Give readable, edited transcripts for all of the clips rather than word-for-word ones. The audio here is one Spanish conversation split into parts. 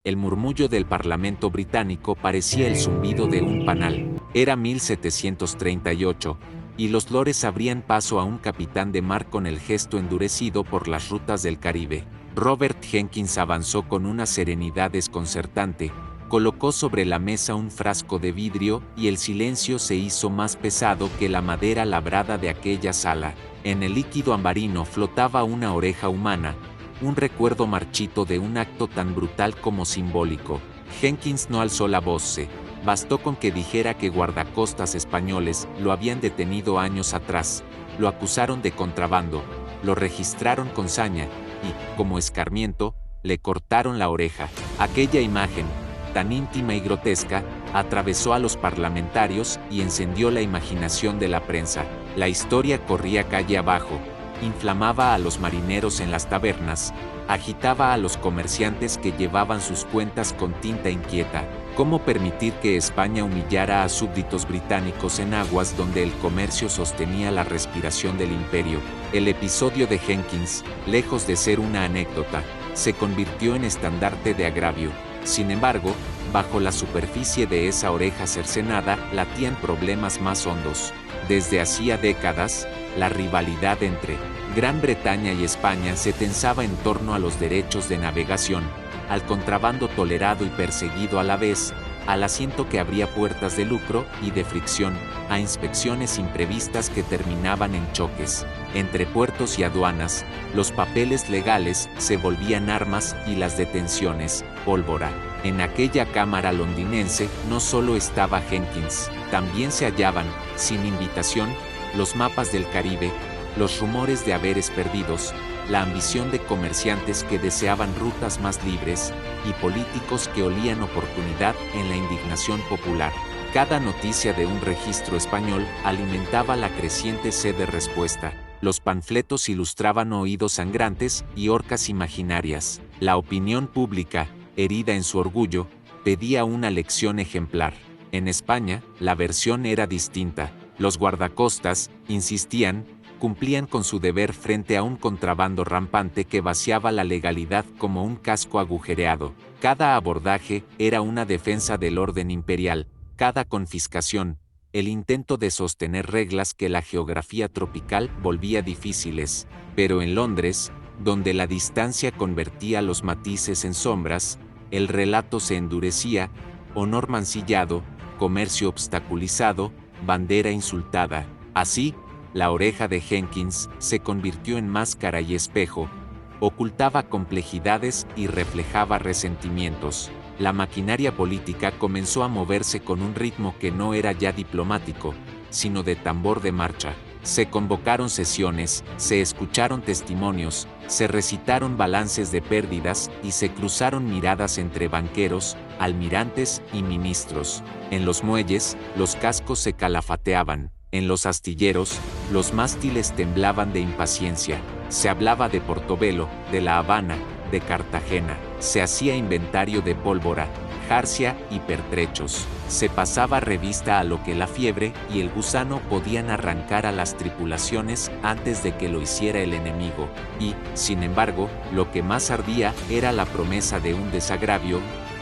El murmullo del Parlamento británico parecía el zumbido de un panal. Era 1738, y los lores abrían paso a un capitán de mar con el gesto endurecido por las rutas del Caribe. Robert Jenkins avanzó con una serenidad desconcertante, colocó sobre la mesa un frasco de vidrio y el silencio se hizo más pesado que la madera labrada de aquella sala. En el líquido ambarino flotaba una oreja humana, un recuerdo marchito de un acto tan brutal como simbólico. Jenkins no alzó la voz, bastó con que dijera que guardacostas españoles lo habían detenido años atrás, lo acusaron de contrabando, lo registraron con saña y, como escarmiento, le cortaron la oreja. Aquella imagen, tan íntima y grotesca, atravesó a los parlamentarios y encendió la imaginación de la prensa. La historia corría calle abajo, inflamaba a los marineros en las tabernas, agitaba a los comerciantes que llevaban sus cuentas con tinta inquieta. ¿Cómo permitir que España humillara a súbditos británicos en aguas donde el comercio sostenía la respiración del imperio? El episodio de Jenkins, lejos de ser una anécdota, se convirtió en estandarte de agravio. Sin embargo, bajo la superficie de esa oreja cercenada latían problemas más hondos. Desde hacía décadas, la rivalidad entre Gran Bretaña y España se tensaba en torno a los derechos de navegación, al contrabando tolerado y perseguido a la vez, al asiento que abría puertas de lucro y de fricción, a inspecciones imprevistas que terminaban en choques. Entre puertos y aduanas, los papeles legales se volvían armas y las detenciones, pólvora. En aquella cámara londinense no solo estaba Jenkins, también se hallaban, sin invitación, los mapas del Caribe, los rumores de haberes perdidos, la ambición de comerciantes que deseaban rutas más libres, y políticos que olían oportunidad en la indignación popular. Cada noticia de un registro español alimentaba la creciente sed de respuesta. Los panfletos ilustraban oídos sangrantes y horcas imaginarias. La opinión pública, herida en su orgullo, pedía una lección ejemplar. En España, la versión era distinta. Los guardacostas, insistían, cumplían con su deber frente a un contrabando rampante que vaciaba la legalidad como un casco agujereado. Cada abordaje era una defensa del orden imperial, cada confiscación, el intento de sostener reglas que la geografía tropical volvía difíciles. Pero en Londres, donde la distancia convertía los matices en sombras, el relato se endurecía, honor mancillado, comercio obstaculizado, bandera insultada. Así, la oreja de Jenkins se convirtió en máscara y espejo, ocultaba complejidades y reflejaba resentimientos. La maquinaria política comenzó a moverse con un ritmo que no era ya diplomático, sino de tambor de marcha. Se convocaron sesiones, se escucharon testimonios, se recitaron balances de pérdidas y se cruzaron miradas entre banqueros, almirantes y ministros. En los muelles, los cascos se calafateaban. En los astilleros, los mástiles temblaban de impaciencia. Se hablaba de Portobelo, de La Habana, de Cartagena. Se hacía inventario de pólvora, jarcia y pertrechos. Se pasaba revista a lo que la fiebre y el gusano podían arrancar a las tripulaciones antes de que lo hiciera el enemigo. Y, sin embargo, lo que más ardía era la promesa de un desagravio,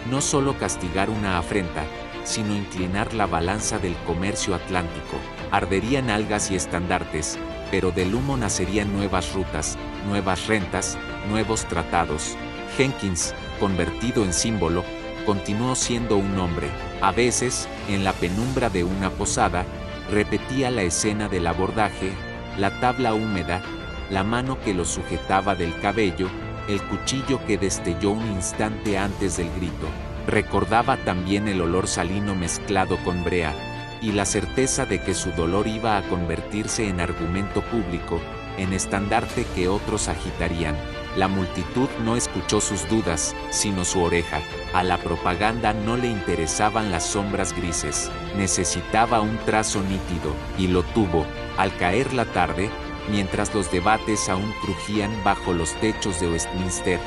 no solo castigar una afrenta, sino inclinar la balanza del comercio atlántico. Arderían algas y estandartes, pero del humo nacerían nuevas rutas, nuevas rentas, nuevos tratados. Jenkins, convertido en símbolo, continuó siendo un hombre. A veces, en la penumbra de una posada, repetía la escena del abordaje, la tabla húmeda, la mano que lo sujetaba del cabello, el cuchillo que destelló un instante antes del grito. Recordaba también el olor salino mezclado con brea, y la certeza de que su dolor iba a convertirse en argumento público, en estandarte que otros agitarían. La multitud no escuchó sus dudas, sino su oreja. A la propaganda no le interesaban las sombras grises, necesitaba un trazo nítido, y lo tuvo. Al caer la tarde, mientras los debates aún crujían bajo los techos de Westminster,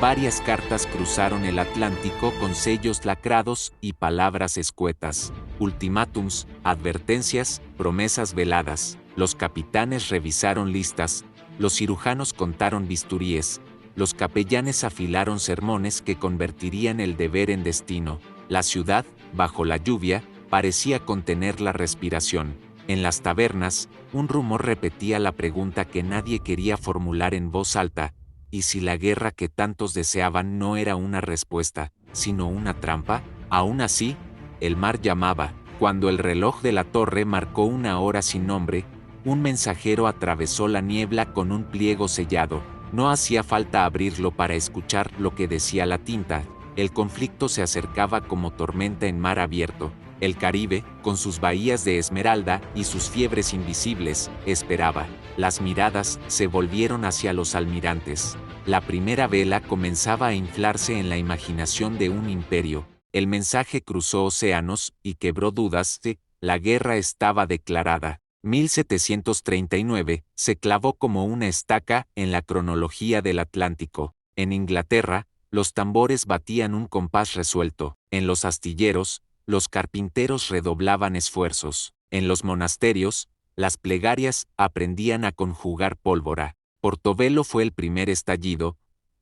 varias cartas cruzaron el Atlántico con sellos lacrados y palabras escuetas. Ultimátums, advertencias, promesas veladas. Los capitanes revisaron listas, los cirujanos contaron bisturíes, Los capellanes afilaron sermones que convertirían el deber en destino. La ciudad, bajo la lluvia, parecía contener la respiración. En las tabernas, un rumor repetía la pregunta que nadie quería formular en voz alta: ¿y si la guerra que tantos deseaban no era una respuesta, sino una trampa? Aún así, el mar llamaba. Cuando el reloj de la torre marcó una hora sin nombre, un mensajero atravesó la niebla con un pliego sellado. No hacía falta abrirlo para escuchar lo que decía la tinta. El conflicto se acercaba como tormenta en mar abierto. El Caribe, con sus bahías de esmeralda y sus fiebres invisibles, esperaba. Las miradas se volvieron hacia los almirantes. La primera vela comenzaba a inflarse en la imaginación de un imperio. El mensaje cruzó océanos y quebró dudas de la guerra estaba declarada. 1739 se clavó como una estaca en la cronología del Atlántico. En Inglaterra, los tambores batían un compás resuelto. En los astilleros, los carpinteros redoblaban esfuerzos. En los monasterios, las plegarias aprendían a conjugar pólvora. Portobelo fue el primer estallido,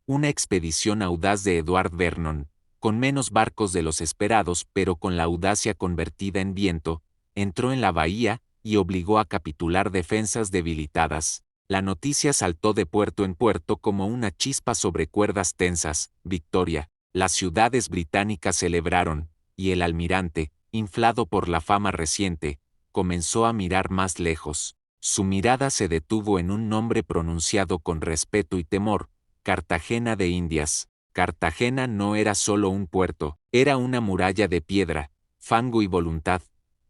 una expedición audaz de Edward Vernon, con menos barcos de los esperados pero con la audacia convertida en viento, entró en la bahía y obligó a capitular defensas debilitadas. La noticia saltó de puerto en puerto como una chispa sobre cuerdas tensas. Victoria. Las ciudades británicas celebraron, y el almirante, inflado por la fama reciente, comenzó a mirar más lejos. Su mirada se detuvo en un nombre pronunciado con respeto y temor: Cartagena de Indias. Cartagena no era solo un puerto, era una muralla de piedra, fango y voluntad,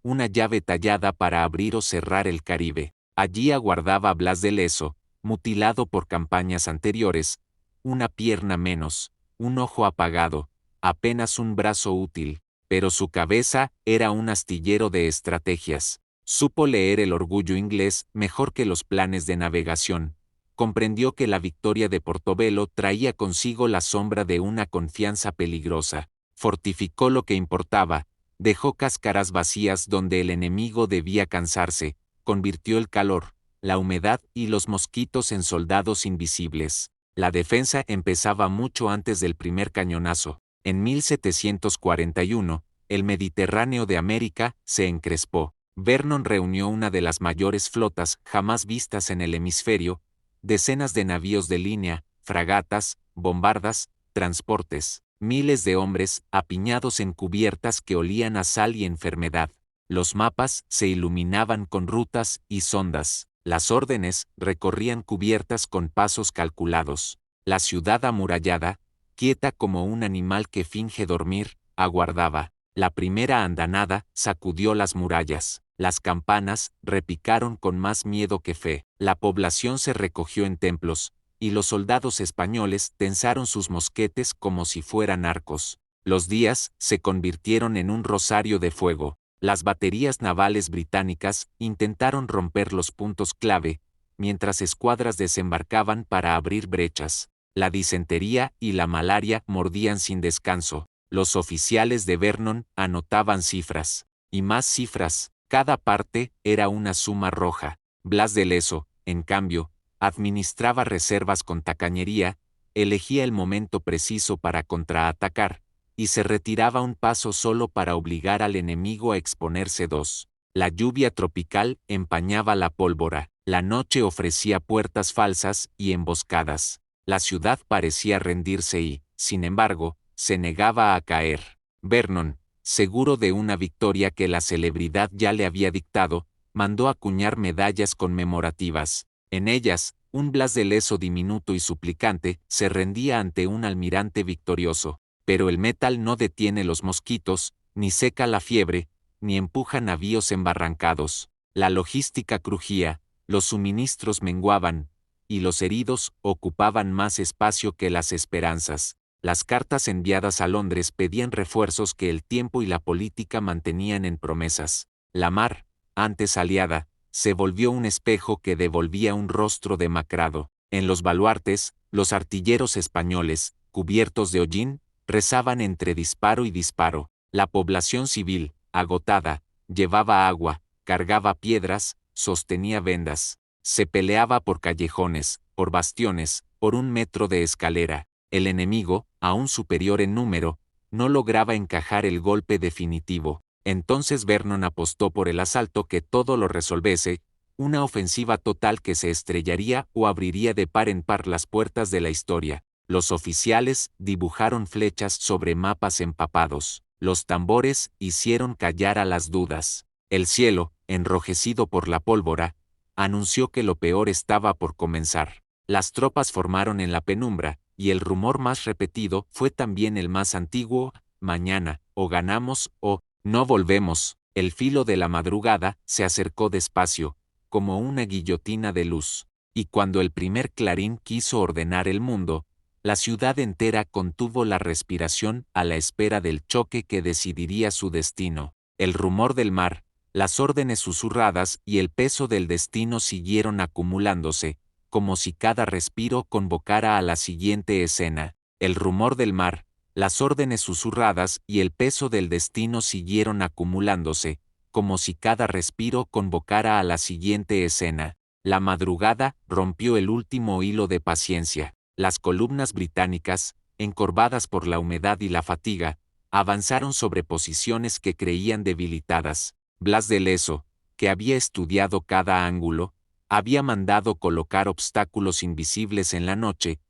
una llave tallada para abrir o cerrar el Caribe. Allí aguardaba Blas de Leso, mutilado por campañas anteriores, una pierna menos, un ojo apagado, apenas un brazo útil, pero su cabeza era un astillero de estrategias. Supo leer el orgullo inglés mejor que los planes de navegación. Comprendió que la victoria de Portobelo traía consigo la sombra de una confianza peligrosa. Fortificó lo que importaba, dejó cáscaras vacías donde el enemigo debía cansarse, convirtió el calor, la humedad y los mosquitos en soldados invisibles. La defensa empezaba mucho antes del primer cañonazo. En 1741, el Mediterráneo de América se encrespó. Vernon reunió una de las mayores flotas jamás vistas en el hemisferio, decenas de navíos de línea, fragatas, bombardas, transportes, miles de hombres apiñados en cubiertas que olían a sal y enfermedad. Los mapas se iluminaban con rutas y sondas. Las órdenes recorrían cubiertas con pasos calculados. La ciudad amurallada, quieta como un animal que finge dormir, aguardaba. La primera andanada sacudió las murallas. Las campanas repicaron con más miedo que fe. La población se recogió en templos, y los soldados españoles tensaron sus mosquetes como si fueran arcos. Los días se convirtieron en un rosario de fuego. Las baterías navales británicas intentaron romper los puntos clave, mientras escuadras desembarcaban para abrir brechas. La disentería y la malaria mordían sin descanso. Los oficiales de Vernon anotaban cifras, y más cifras. Cada parte era una suma roja. Blas de Leso, en cambio, administraba reservas con tacañería, elegía el momento preciso para contraatacar, y se retiraba un paso solo para obligar al enemigo a exponerse dos. La lluvia tropical empañaba la pólvora, la noche ofrecía puertas falsas y emboscadas. La ciudad parecía rendirse y, sin embargo, se negaba a caer. Vernon, seguro de una victoria que la celebridad ya le había dictado, mandó acuñar medallas conmemorativas. En ellas, un Blas de Leso diminuto y suplicante se rendía ante un almirante victorioso. Pero el metal no detiene los mosquitos, ni seca la fiebre, ni empuja navíos embarrancados. La logística crujía, los suministros menguaban, y los heridos ocupaban más espacio que las esperanzas. Las cartas enviadas a Londres pedían refuerzos que el tiempo y la política mantenían en promesas. La mar, antes aliada, se volvió un espejo que devolvía un rostro demacrado. En los baluartes, los artilleros españoles, cubiertos de hollín, rezaban entre disparo y disparo. La población civil, agotada, llevaba agua, cargaba piedras, sostenía vendas. Se peleaba por callejones, por bastiones, por 1 metro de escalera. El enemigo, aún superior en número, no lograba encajar el golpe definitivo. Entonces Vernon apostó por el asalto que todo lo resolvese, una ofensiva total que se estrellaría o abriría de par en par las puertas de la historia. Los oficiales dibujaron flechas sobre mapas empapados. Los tambores hicieron callar a las dudas. El cielo, enrojecido por la pólvora, anunció que lo peor estaba por comenzar. Las tropas formaron en la penumbra, y el rumor más repetido fue también el más antiguo: mañana, o ganamos, o no volvemos. El filo de la madrugada se acercó despacio, como una guillotina de luz, y cuando el primer clarín quiso ordenar el mundo, la ciudad entera contuvo la respiración a la espera del choque que decidiría su destino. El rumor del mar, las órdenes susurradas y el peso del destino siguieron acumulándose, como si cada respiro convocara a la siguiente escena. El rumor del mar, las órdenes susurradas y el peso del destino siguieron acumulándose, como si cada respiro convocara a la siguiente escena. La madrugada rompió el último hilo de paciencia. Las columnas británicas, encorvadas por la humedad y la fatiga, avanzaron sobre posiciones que creían debilitadas. Blas de Leso, que había estudiado cada ángulo, había mandado colocar obstáculos invisibles en la noche,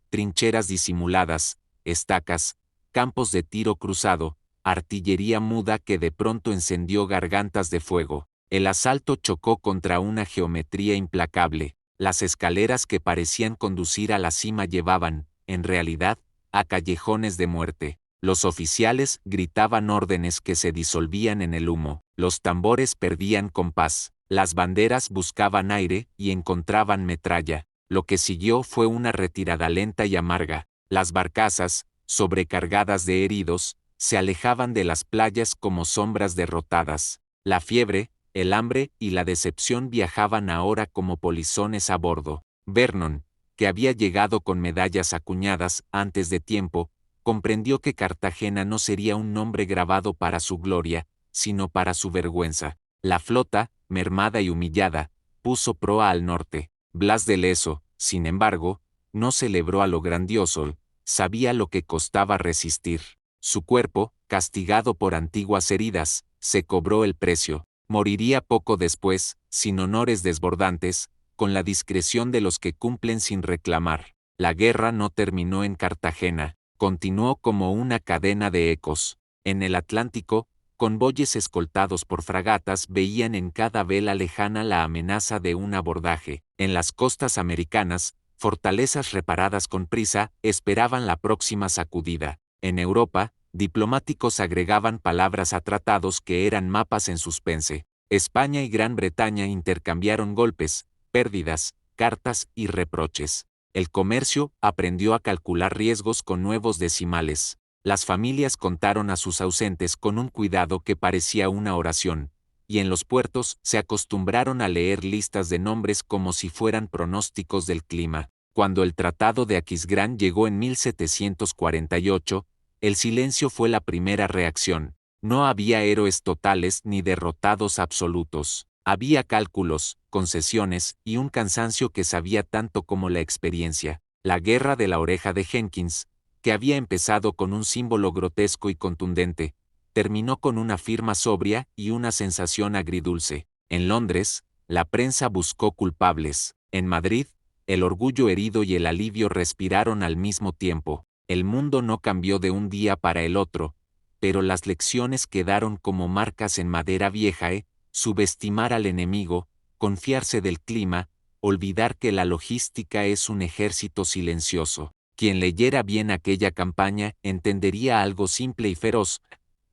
trincheras disimuladas, estacas, campos de tiro cruzado, artillería muda que de pronto encendió gargantas de fuego. El asalto chocó contra una geometría implacable. Las escaleras que parecían conducir a la cima llevaban, en realidad, a callejones de muerte. Los oficiales gritaban órdenes que se disolvían en el humo. Los tambores perdían compás. Las banderas buscaban aire y encontraban metralla. Lo que siguió fue una retirada lenta y amarga. Las barcazas, sobrecargadas de heridos, se alejaban de las playas como sombras derrotadas. La fiebre, el hambre y la decepción viajaban ahora como polizones a bordo. Vernon, que había llegado con medallas acuñadas antes de tiempo, comprendió que Cartagena no sería un nombre grabado para su gloria, sino para su vergüenza. La flota, mermada y humillada, puso proa al norte. Blas de Leso, sin embargo, no celebró a lo grandioso, sabía lo que costaba resistir. Su cuerpo, castigado por antiguas heridas, se cobró el precio. Moriría poco después, sin honores desbordantes, con la discreción de los que cumplen sin reclamar. La guerra no terminó en Cartagena, continuó como una cadena de ecos. En el Atlántico, convoyes escoltados por fragatas veían en cada vela lejana la amenaza de un abordaje. En las costas americanas, fortalezas reparadas con prisa esperaban la próxima sacudida. En Europa, diplomáticos agregaban palabras a tratados que eran mapas en suspense. España y Gran Bretaña intercambiaron golpes, pérdidas, cartas y reproches. El comercio aprendió a calcular riesgos con nuevos decimales. Las familias contaron a sus ausentes con un cuidado que parecía una oración, y en los puertos se acostumbraron a leer listas de nombres como si fueran pronósticos del clima. Cuando el Tratado de Aquisgrán llegó en 1748, el silencio fue la primera reacción. No había héroes totales ni derrotados absolutos. Había cálculos, concesiones y un cansancio que sabía tanto como la experiencia. La guerra de la oreja de Jenkins, que había empezado con un símbolo grotesco y contundente, terminó con una firma sobria y una sensación agridulce. En Londres, la prensa buscó culpables. En Madrid, el orgullo herido y el alivio respiraron al mismo tiempo. El mundo no cambió de un día para el otro, pero las lecciones quedaron como marcas en madera vieja: subestimar al enemigo, confiarse del clima, olvidar que la logística es un ejército silencioso. Quien leyera bien aquella campaña entendería algo simple y feroz,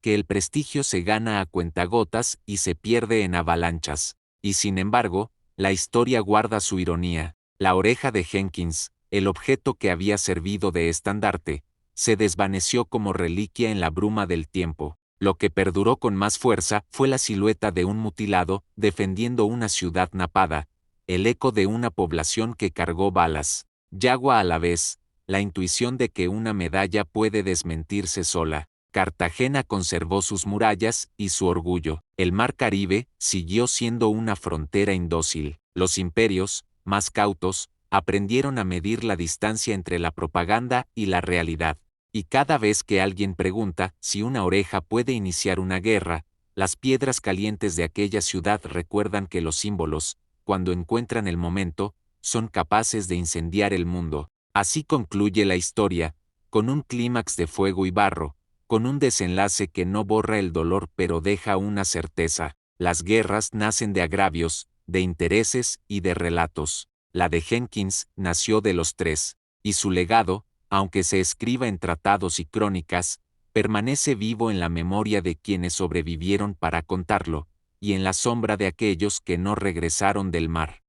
que el prestigio se gana a cuentagotas y se pierde en avalanchas. Y sin embargo, la historia guarda su ironía. La oreja de Jenkins, el objeto que había servido de estandarte, se desvaneció como reliquia en la bruma del tiempo. Lo que perduró con más fuerza fue la silueta de un mutilado defendiendo una ciudad napada, el eco de una población que cargó balas. Yagua a la vez, la intuición de que una medalla puede desmentirse sola. Cartagena conservó sus murallas y su orgullo. El mar Caribe siguió siendo una frontera indócil. Los imperios, más cautos, aprendieron a medir la distancia entre la propaganda y la realidad. Y cada vez que alguien pregunta si una oreja puede iniciar una guerra, las piedras calientes de aquella ciudad recuerdan que los símbolos, cuando encuentran el momento, son capaces de incendiar el mundo. Así concluye la historia, con un clímax de fuego y barro, con un desenlace que no borra el dolor pero deja una certeza: las guerras nacen de agravios, de intereses y de relatos. La de Jenkins nació de los tres, y su legado, aunque se escriba en tratados y crónicas, permanece vivo en la memoria de quienes sobrevivieron para contarlo, y en la sombra de aquellos que no regresaron del mar.